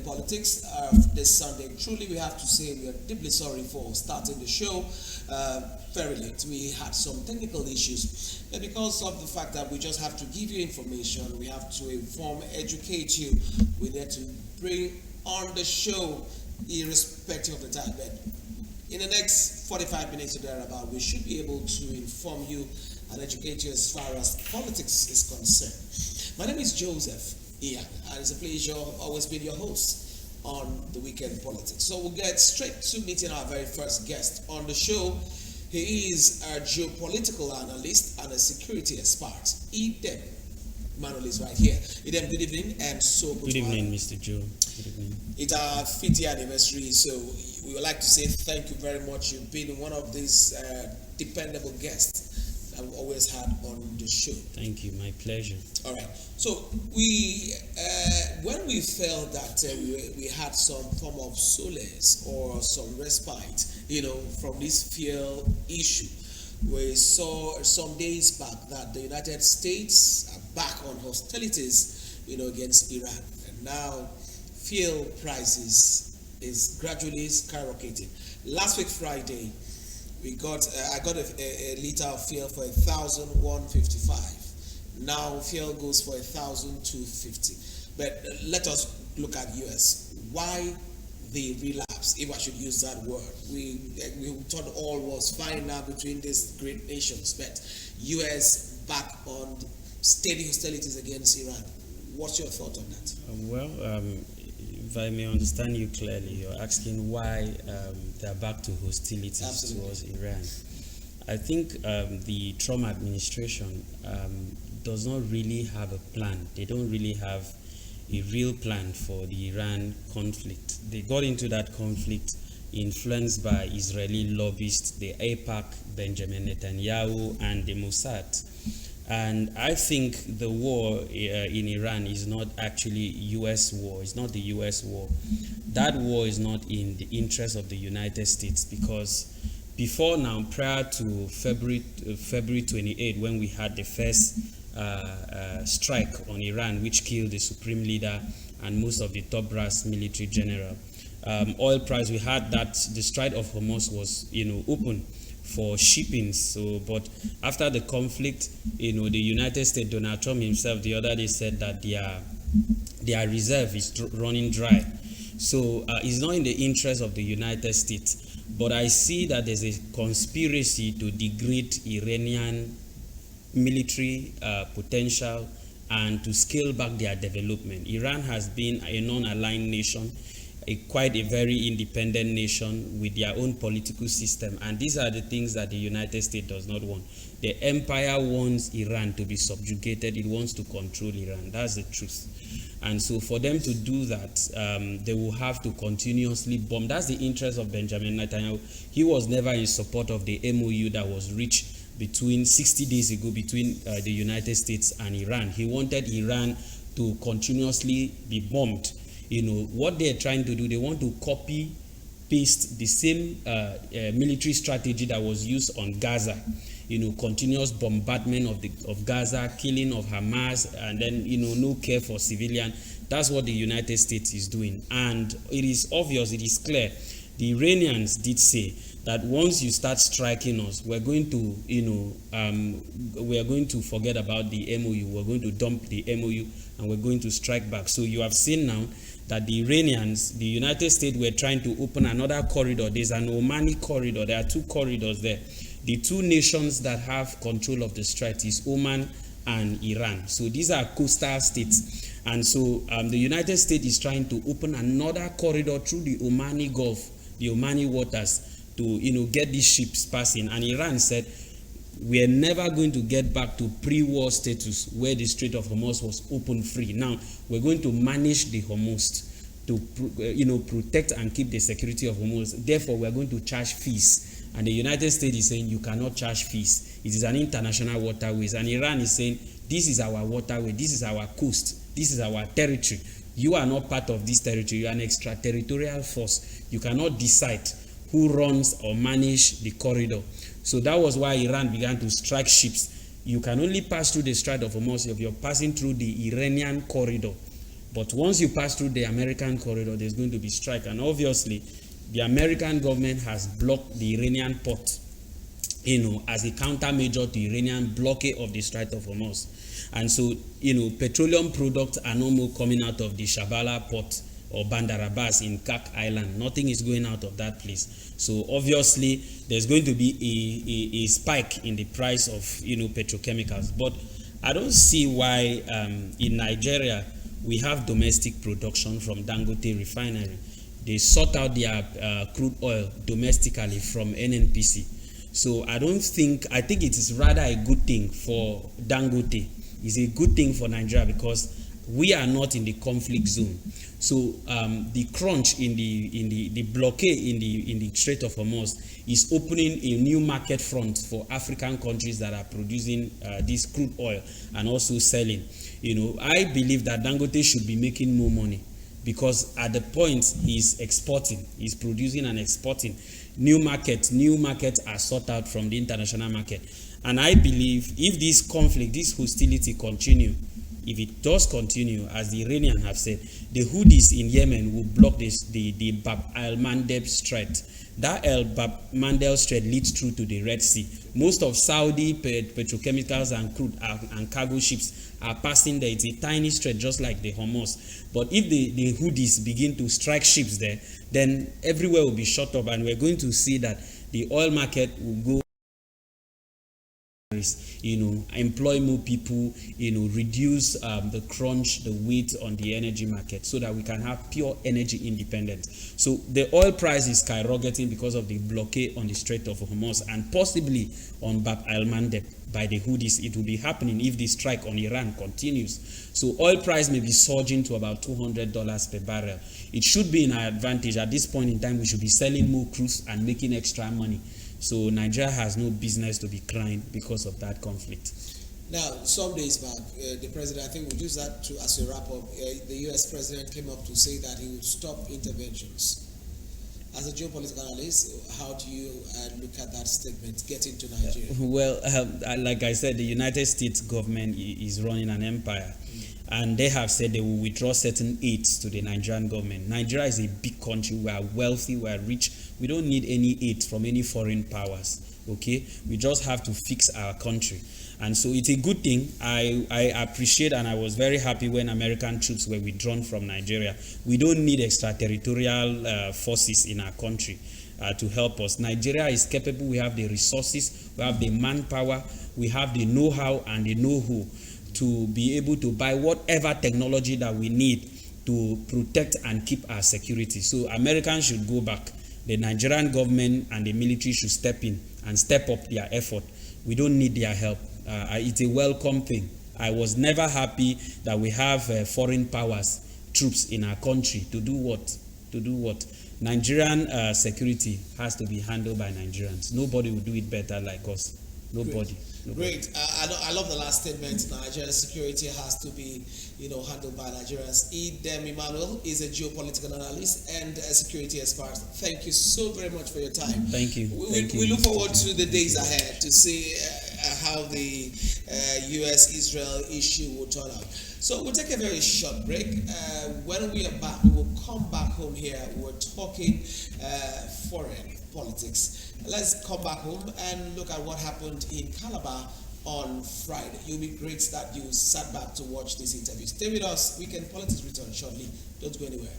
politics this Sunday. Truly, we have to say we are deeply sorry for starting the show very late. We had some technical issues, and because of the fact that we just have to give you information, we have to inform, educate you. We need to bring on the show irrespective of the time. But in the next 45 minutes or thereabout, we should be able to inform you and educate you as far as politics is concerned. My name is Joseph Iya, and it's a pleasure always being your host on the Weekend Politics. So we'll get straight to meeting our very first guest on the show. He is a geopolitical analyst and a security expert. Idem Manuel is right here. Idem, good evening, and so good evening, Mr. Joe. Good evening. It's our 50th anniversary, so we would like to say thank you very much. You've been one of these dependable guests that we've always had on the show. Thank you, my pleasure. All right. So we, when we felt that we had some form of solace or some respite, from this fuel issue, we saw some days back that the United States are back on hostilities, against Iran, and now fuel prices is gradually skyrocketing. Last week Friday, I got a liter of fuel for 1,155. Now fuel goes for 1,250. But let us look at US. Why the relapse, if I should use that word? We thought all was fine now between these great nations, but US back on steady hostilities against Iran. What's your thought on that? If I may understand you clearly, you're asking why they're back to hostilities Absolutely. towards Iran. I think the Trump administration does not really have a plan. They don't really have a real plan for the Iran conflict. They got into that conflict influenced by Israeli lobbyists, the AIPAC, Benjamin Netanyahu, and the Mossad. And I think the war in Iran is not actually U.S. war. It's not the U.S. war. That war is not in the interest of the United States, because before now, prior to February 28, when we had the first strike on Iran, which killed the supreme leader and most of the top brass military general, oil price, we had that the Strait of Hormuz was open for shipping. So, but after the conflict, the United States, Donald Trump himself the other day said that their reserve is running dry. So it's not in the interest of the United States. But I see that there's a conspiracy to degrade Iranian military potential and to scale back their development. Iran has been a non-aligned nation, quite a very independent nation with their own political system, and these are the things that the United States does not want. The empire wants Iran to be subjugated. It wants to control Iran. That's the truth. And so for them to do that, they will have to continuously bomb. That's the interest of Benjamin Netanyahu. He was never in support of the MOU that was reached between 60 days ago between the United States and Iran. He wanted Iran to continuously be bombed. What they're trying to do, they want to copy paste the same military strategy that was used on Gaza. Continuous bombardment of Gaza, killing of Hamas, and then no care for civilian. That's what the United States is doing, and it is obvious, it is clear. The Iranians did say that once you start striking us, we're going to we are going to forget about the MOU. We're going to dump the MOU and we're going to strike back. So you have seen now that the Iranians, the United States, were trying to open another corridor. There's an Omani corridor. There are two corridors there. The two nations that have control of the strait is Oman and Iran. So these are coastal states. And so the United States is trying to open another corridor through the Omani Gulf, the Omani waters, to get these ships passing. And Iran said, we are never going to get back to pre-war status where the Strait of Hormuz was open free. Now we're going to manage the Hormuz to protect and keep the security of Hormuz. Therefore, we are going to charge fees. And the United States is saying you cannot charge fees. It is an international waterways. And Iran is saying this is our waterway, this is our coast, this is our territory. You are not part of this territory. You are an extraterritorial force. You cannot decide who runs or manage the corridor. So that was why Iran began to strike ships. You can only pass through the Strait of Hormuz if you're passing through the Iranian corridor. But once you pass through the American corridor, there's going to be strike. And obviously, the American government has blocked the Iranian port, as a countermeasure to Iranian blockade of the Strait of Hormuz. And so, petroleum products are no more coming out of the Shabala port or Bandar Abbas in Kak Island. Nothing is going out of that place. So obviously, there's going to be a spike in the price of, petrochemicals. But I don't see why in Nigeria we have domestic production from Dangote Refinery. They sort out their crude oil domestically from NNPC. So I think it is rather a good thing for Dangote. It's a good thing for Nigeria because we are not in the conflict zone. So the crunch in the blockade in the Strait of Hormuz is opening a new market front for African countries that are producing this crude oil and also selling. I believe that Dangote should be making more money because at the point he's exporting, he's producing and exporting. New markets are sought out from the international market. And I believe if this conflict, this hostility continue, if it does continue, as the Iranians have said, the Houthis in Yemen will block the Bab al-Mandeb Strait. That al-Bab-Mandeb Strait leads through to the Red Sea. Most of Saudi petrochemicals and crude and cargo ships are passing there. It's a tiny strait, just like the Hormuz. But if the Houthis begin to strike ships there, then everywhere will be shut up, and we're going to see that the oil market will go, employ more people, reduce the crunch, the weight on the energy market so that we can have pure energy independence. So the oil price is skyrocketing because of the blockade on the Strait of Hormuz and possibly on Bab al-Mandeb by the Houthis. It will be happening if the strike on Iran continues. So oil price may be surging to about $200 per barrel. It should be in our advantage. At this point in time, we should be selling more cruise and making extra money. So Nigeria has no business to be crying because of that conflict. Now, some days back, the president, I think we'll use that as a wrap-up, the U.S. president came up to say that he would stop interventions. As a geopolitical analyst, how do you look at that statement, getting to Nigeria? Well, like I said, the United States government is running an empire. And they have said they will withdraw certain aids to the Nigerian government. Nigeria is a big country. We are wealthy. We are rich. We don't need any aid from any foreign powers. Okay? We just have to fix our country. And so it's a good thing. I appreciate and I was very happy when American troops were withdrawn from Nigeria. We don't need extraterritorial forces in our country to help us. Nigeria is capable. We have the resources. We have the manpower. We have the know-how and the know-who to be able to buy whatever technology that we need to protect and keep our security. So Americans should go back. The Nigerian government and the military should step in and step up their effort. We don't need their help. It's a welcome thing. I was never happy that we have foreign powers, troops in our country to do what? Nigerian security has to be handled by Nigerians. Nobody will do it better like us. Nobody. Great. I love the last statement. Nigerian security has to be, handled by Nigerians. Idem Emmanuel is a geopolitical analyst and a security expert. Thank you so very much for your time. Thank you. We look forward to the days ahead to see how the U.S.-Israel issue will turn out. So we'll take a very short break. When we are back, we will come back home here. We're talking foreign politics. Let's come back home and look at what happened in Calabar on Friday. You'll be great that you sat back to watch this interview. Stay with us. Weekend Politics return shortly. Don't go anywhere.